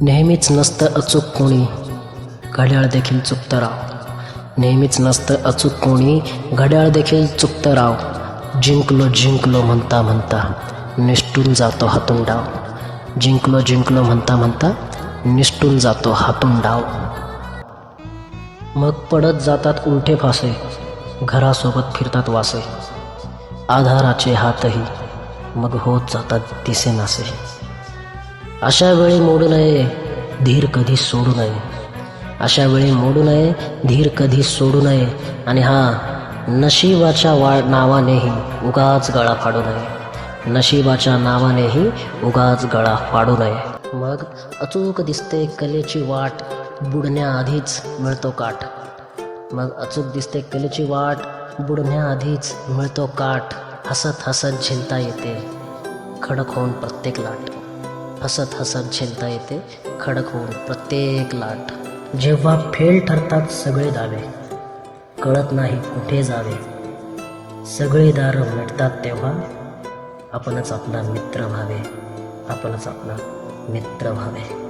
नेहमीच नसतं अचूक कोणी, घड्याळ देखील चुकतं राव. नेहमीच नसतं अचूक कोणी, घड्याळ देखील चुकतं राव. जिंकलो जिंकलो म्हणता म्हणता निष्ठून जातो हातून डाव. जिंकलो जिंकलो म्हणता म्हणता निष्ठून जातो हातून डाव. मग पडत जातात उलटे फासे, घरासोबत फिरतात वासे. आधाराचे हातही मग होत जातात दिसेनासे. अशा वेळी मोडू नये, धीर कधी सोडू नये. अशा वेळी मोडू नये, धीर कधी सोडू नये. आणि नशिबाच्या नावानेही उगाच गळा फाडू नये. नशिबाच्या नावानेही उगाच गळा फाडू नये. मग अचूक दिसते कलेची वाट, बुडण्याआधीच मिळतो काठ. मग अचूक दिसते कलेची वाट, बुडण्याआधीच मिळतो काठ. हसत हसत झेलता येते खडक होऊन प्रत्येक लाट. हसत हसत झेलता येते खडक होऊन प्रत्येक लाट. जेव्हा फेल ठरतात सगळे दावे, कळत नाही कुठे जावे. सगळे दार मिटतात तेव्हा आपणच आपला मित्र व्हावे. आपणच आपला मित्र व्हावे.